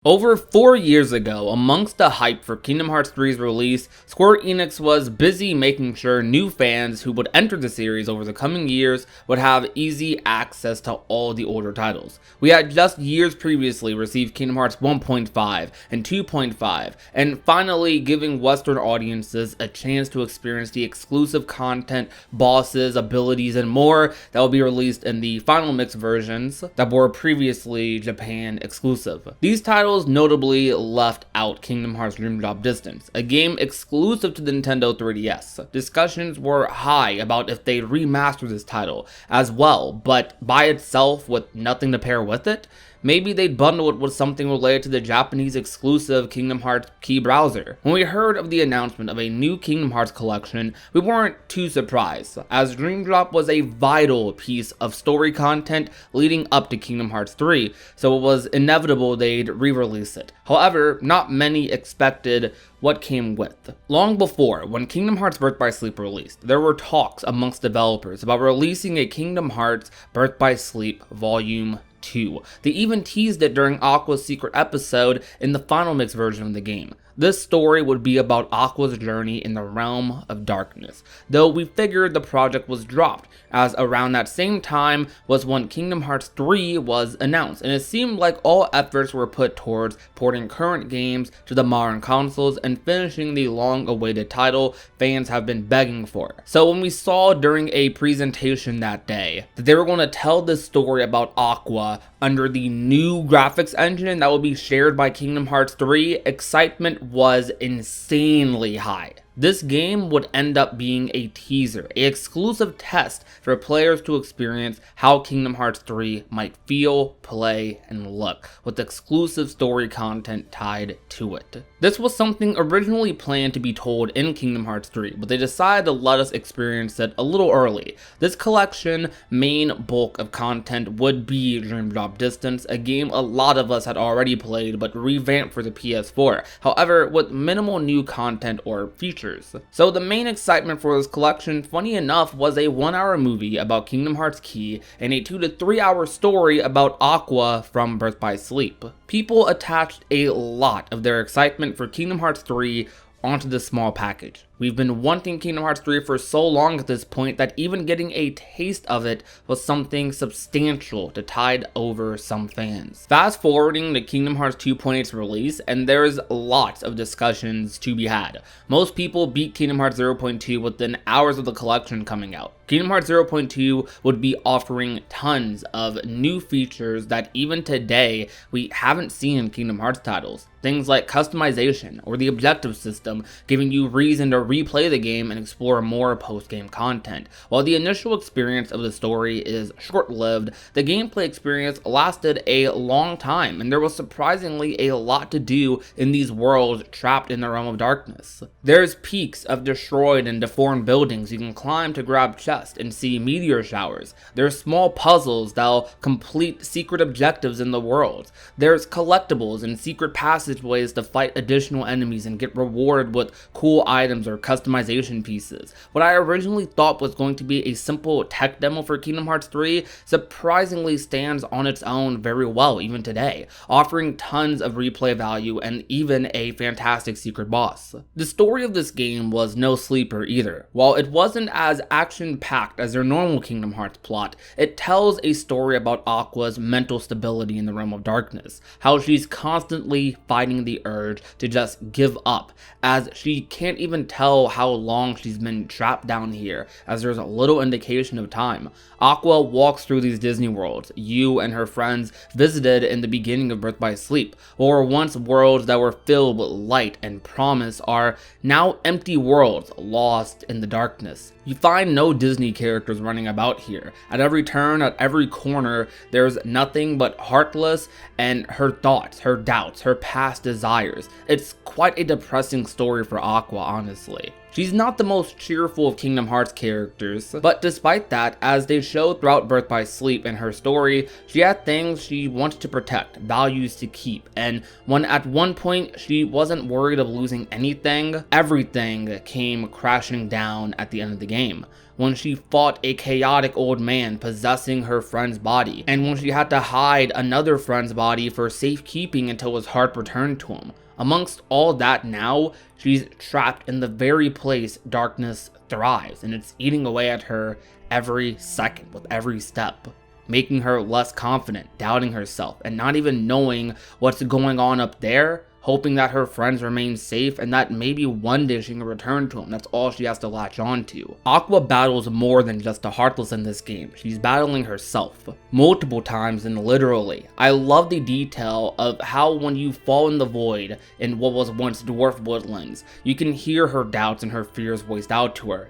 Over 4 years ago, amongst the hype for Kingdom Hearts 3's release, Square Enix was busy making sure new fans who would enter the series over the coming years would have easy access to all the older titles. We had just years previously received Kingdom Hearts 1.5 and 2.5, and finally giving Western audiences a chance to experience the exclusive content, bosses, abilities, and more that will be released in the final mix versions that were previously Japan exclusive. These titles notably left out Kingdom Hearts Dream Drop Distance, a game exclusive to the Nintendo 3DS. Discussions were high about if they'd remaster this title as well, but by itself with nothing to pair with it, maybe they'd bundle it with something related to the Japanese exclusive Kingdom Hearts key browser. When we heard of the announcement of a new Kingdom Hearts collection, we weren't too surprised, as Dream Drop was a vital piece of story content leading up to Kingdom Hearts 3, so it was inevitable they'd re-release it. However, not many expected what came with. Long before, when Kingdom Hearts Birth by Sleep released, there were talks amongst developers about releasing a Kingdom Hearts Birth by Sleep Volume 2. They even teased it during Aqua's secret episode in the final mix version of the game. This story would be about Aqua's journey in the realm of darkness, though we figured the project was dropped, as around that same time was when Kingdom Hearts 3 was announced, and it seemed like all efforts were put towards porting current games to the modern consoles and finishing the long-awaited title fans have been begging for. So when we saw during a presentation that day that they were going to tell this story about Aqua under the new graphics engine that will be shared by Kingdom Hearts 3, excitement was insanely high. This game would end up being a teaser, an exclusive test for players to experience how Kingdom Hearts 3 might feel, play, and look, with exclusive story content tied to it. This was something originally planned to be told in Kingdom Hearts 3, but they decided to let us experience it a little early. This collection main bulk of content would be Dream Drop Distance, a game a lot of us had already played but revamped for the PS4, however with minimal new content or features. So the main excitement for this collection, funny enough, was a 1-hour movie about Kingdom Hearts Key and a 2 to 3 hour story about Aqua from Birth by Sleep. People attached a lot of their excitement for Kingdom Hearts 3 onto this small package. We've been wanting Kingdom Hearts 3 for so long at this point that even getting a taste of it was something substantial to tide over some fans. Fast forwarding to Kingdom Hearts 2.8's release, and there's lots of discussions to be had. Most people beat Kingdom Hearts 0.2 within hours of the collection coming out. Kingdom Hearts 0.2 would be offering tons of new features that even today we haven't seen in Kingdom Hearts titles. Things like customization or the objective system, giving you reason to replay the game and explore more post-game content. While the initial experience of the story is short-lived, the gameplay experience lasted a long time, and there was surprisingly a lot to do in these worlds trapped in the realm of darkness. There's peaks of destroyed and deformed buildings you can climb to grab chests and see meteor showers. There's small puzzles that'll complete secret objectives in the world. There's collectibles and secret passageways to fight additional enemies and get rewarded with cool items or customization pieces. What I originally thought was going to be a simple tech demo for Kingdom Hearts 3 surprisingly stands on its own very well even today, offering tons of replay value and even a fantastic secret boss. The story of this game was no sleeper either. While it wasn't as action-packed as their normal Kingdom Hearts plot, it tells a story about Aqua's mental stability in the realm of darkness, how she's constantly fighting the urge to just give up, as she can't even tell how long she's been trapped down here, as there's a little indication of time. Aqua walks through these Disney worlds you and her friends visited in the beginning of Birth by Sleep, what were once worlds that were filled with light and promise are now empty worlds lost in the darkness. You find no Disney characters running about here. At every turn, at every corner, there's nothing but Heartless and her thoughts, her doubts, her past desires. It's quite a depressing story for Aqua, honestly. She's not the most cheerful of Kingdom Hearts characters, but despite that, as they show throughout Birth by Sleep and her story, she had things she wanted to protect, values to keep, and when at one point she wasn't worried of losing anything, everything came crashing down at the end of the game. When she fought a chaotic old man possessing her friend's body, and when she had to hide another friend's body for safekeeping until his heart returned to him. Amongst all that now, she's trapped in the very place darkness thrives, and it's eating away at her every second with every step, making her less confident, doubting herself, and not even knowing what's going on up there, hoping that her friends remain safe and that maybe one day she can return to him. That's all she has to latch on to. Aqua battles more than just a Heartless in this game. She's battling herself multiple times and literally. I love the detail of how when you fall in the void in what was once dwarf woodlands, you can hear her doubts and her fears voiced out to her.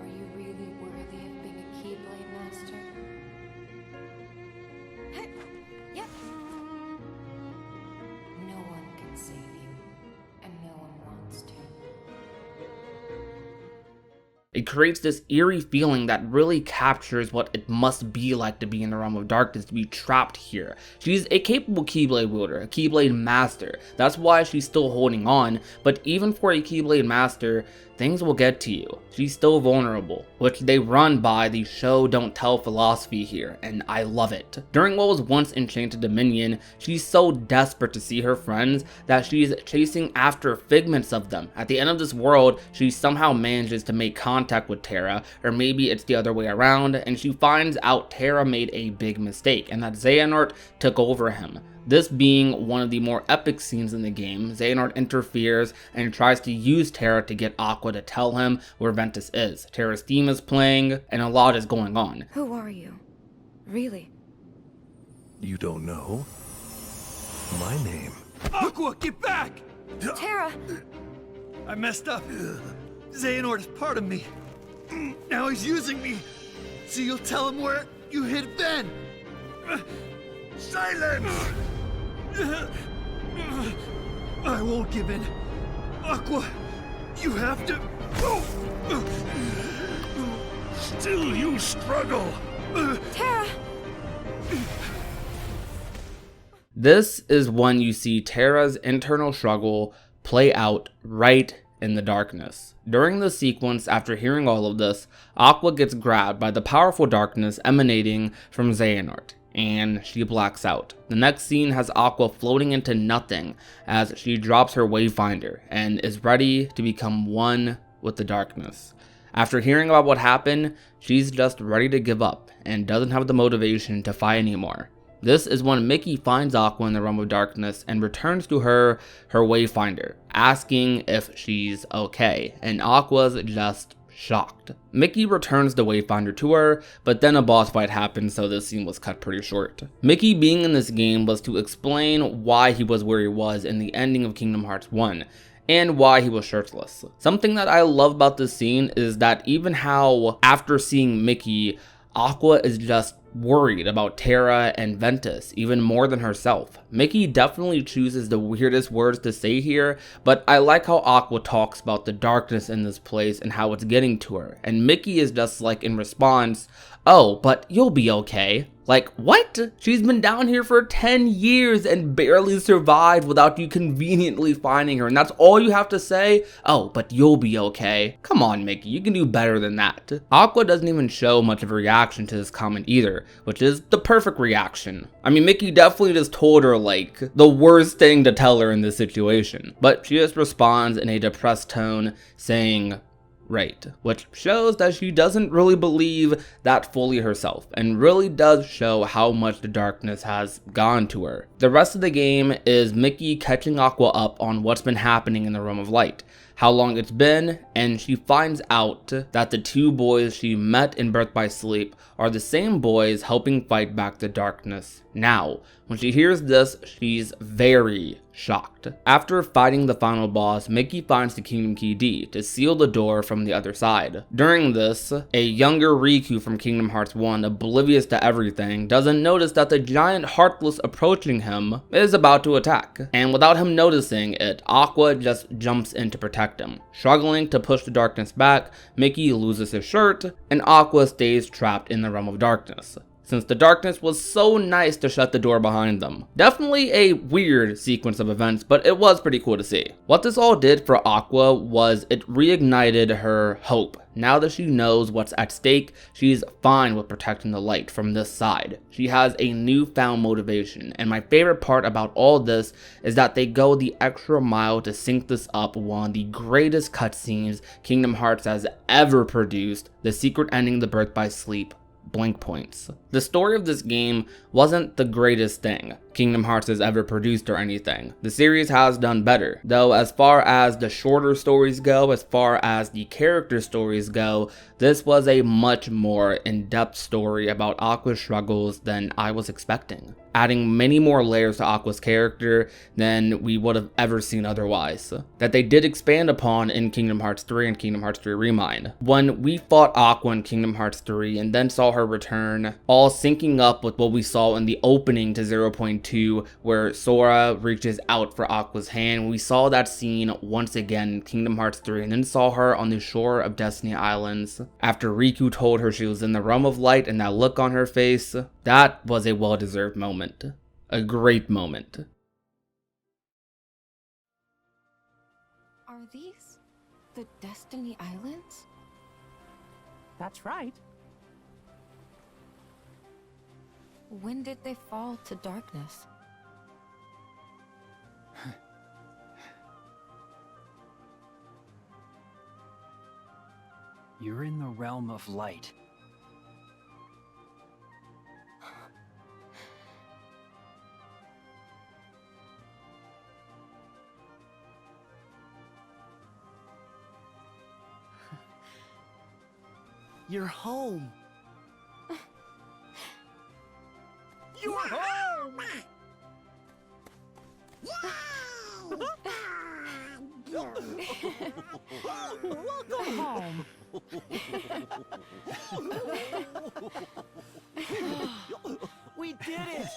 Are you really worthy of being a Keyblade Master? Yep. No one can save you, and no one wants to. It creates this eerie feeling that really captures what it must be like to be in the realm of darkness, to be trapped here. She's a capable Keyblade wielder, a Keyblade Master. That's why she's still holding on, but even for a Keyblade Master, things will get to you. She's still vulnerable, which they run by the show don't tell philosophy here, and I love it. During what was once Enchanted Dominion, she's so desperate to see her friends that she's chasing after figments of them. At the end of this world, she somehow manages to make contact with Terra, or maybe it's the other way around, and she finds out Terra made a big mistake, and that Xehanort took over him. This being one of the more epic scenes in the game, Xehanort interferes and tries to use Terra to get Aqua to tell him where Ventus is. Terra's theme is playing, and a lot is going on. Who are you? Really? You don't know? My name. Aqua, get back! Terra! I messed up. Xehanort is part of me. Now he's using me. So you'll tell him where you hid Ben. Silence! I won't give in. Aqua, you have to. Still you struggle! Terra! This is when you see Terra's internal struggle play out right in the darkness. During the sequence, after hearing all of this, Aqua gets grabbed by the powerful darkness emanating from Xehanort, and she blacks out. The next scene has Aqua floating into nothing as she drops her Wayfinder and is ready to become one with the darkness. After hearing about what happened, she's just ready to give up and doesn't have the motivation to fight anymore. This is when Mickey finds Aqua in the realm of darkness and returns to her Wayfinder, asking if she's okay, and Aqua's just shocked. Mickey returns the Wayfinder to her, but then a boss fight happens, so this scene was cut pretty short. Mickey being in this game was to explain why he was where he was in the ending of Kingdom Hearts 1, and why he was shirtless. Something that I love about this scene is that even how, after seeing Mickey, Aqua is just worried about Terra and Ventus even more than herself. Mickey definitely chooses the weirdest words to say here, but I like how Aqua talks about the darkness in this place and how it's getting to her, and Mickey is just like in response, "Oh, but you'll be okay." Like, what? She's been down here for 10 years and barely survived without you conveniently finding her, and that's all you have to say? "Oh, but you'll be okay." Come on, Mickey, you can do better than that. Aqua doesn't even show much of a reaction to this comment either, which is the perfect reaction. I mean, Mickey definitely just told her, like, the worst thing to tell her in this situation, but she just responds in a depressed tone, saying, "Right," which shows that she doesn't really believe that fully herself, and really does show how much the darkness has gone to her. The rest of the game is Mickey catching Aqua up on what's been happening in the Realm of Light, how long it's been, and she finds out that the two boys she met in Birth by Sleep are the same boys helping fight back the darkness now. When she hears this, she's very, shocked. After fighting the final boss, Mickey finds the Kingdom Key D to seal the door from the other side. During this, a younger Riku from Kingdom Hearts 1, oblivious to everything, doesn't notice that the giant Heartless approaching him is about to attack. And without him noticing it, Aqua just jumps in to protect him. Struggling to push the darkness back, Mickey loses his shirt, and Aqua stays trapped in the realm of darkness, since the darkness was so nice to shut the door behind them. Definitely a weird sequence of events, but it was pretty cool to see. What this all did for Aqua was it reignited her hope. Now that she knows what's at stake, she's fine with protecting the light from this side. She has a newfound motivation, and my favorite part about all this is that they go the extra mile to sync this up with one of the greatest cutscenes Kingdom Hearts has ever produced, the secret ending The Birth by Sleep. Blank points. The story of this game wasn't the greatest thing Kingdom Hearts has ever produced or anything. The series has done better, though as far as the shorter stories go, as far as the character stories go, this was a much more in-depth story about Aqua's struggles than I was expecting, adding many more layers to Aqua's character than we would have ever seen otherwise, that they did expand upon in Kingdom Hearts 3 and Kingdom Hearts 3 Remind. When we fought Aqua in Kingdom Hearts 3 and then saw her return, all syncing up with what we saw in the opening to 0.2, where Sora reaches out for Aqua's hand. We saw that scene once again in Kingdom Hearts 3 and then saw her on the shore of Destiny Islands after Riku told her she was in the realm of light, and that look on her face, that was a well-deserved moment. A great moment. Are these the Destiny Islands? That's right. When did they fall to darkness? You're in the realm of light. You're home. You're home. Welcome home. We did it.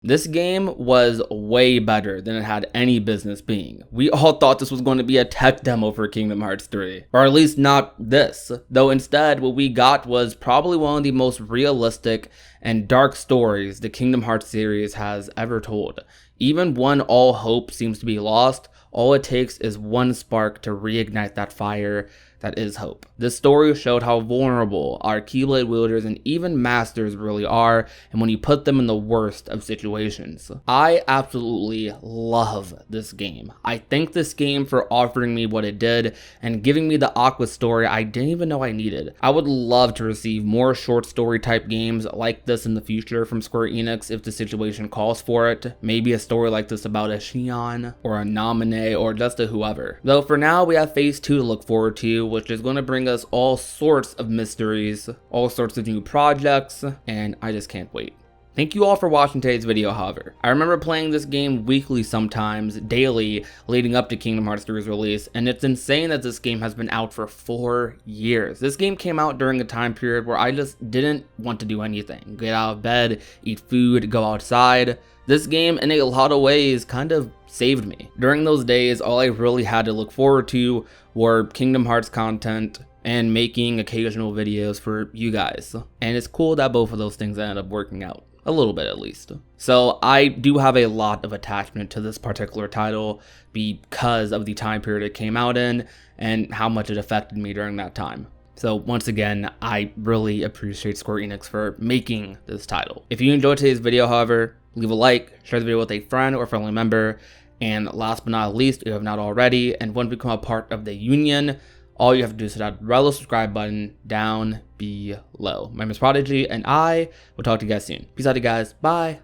This game was way better than it had any business being. We all thought this was going to be a tech demo for Kingdom Hearts 3, or at least not this, though instead what we got was probably one of the most realistic and dark stories the Kingdom Hearts series has ever told. Even when all hope seems to be lost, all it takes is one spark to reignite that fire that is hope. This story showed how vulnerable our Keyblade wielders and even masters really are, and when you put them in the worst of situations. I absolutely love this game. I thank this game for offering me what it did and giving me the Aqua story I didn't even know I needed. I would love to receive more short story type games like this in the future from Square Enix if the situation calls for it. Maybe a story like this about a Xion or a Naminé or just a whoever. Though for now we have Phase 2 to look forward to, which is going to bring us all sorts of mysteries, all sorts of new projects, and I just can't wait. Thank you all for watching today's video, however. I remember playing this game weekly sometimes, daily, leading up to Kingdom Hearts 3's release, and it's insane that this game has been out for 4 years. This game came out during a time period where I just didn't want to do anything. Get out of bed, eat food, go outside. This game, in a lot of ways, kind of saved me. During those days, all I really had to look forward to were Kingdom Hearts content and making occasional videos for you guys. And it's cool that both of those things ended up working out. A little bit at least. So I do have a lot of attachment to this particular title because of the time period it came out in and how much it affected me during that time. So once again, I really appreciate Square Enix for making this title. If you enjoyed today's video, however, leave a like, share the video with a friend or family member, and last but not least, if you have not already and want to become a part of the Union, all you have to do is hit that red subscribe button down below. My name is Prodigy, and I will talk to you guys soon. Peace out, you guys. Bye.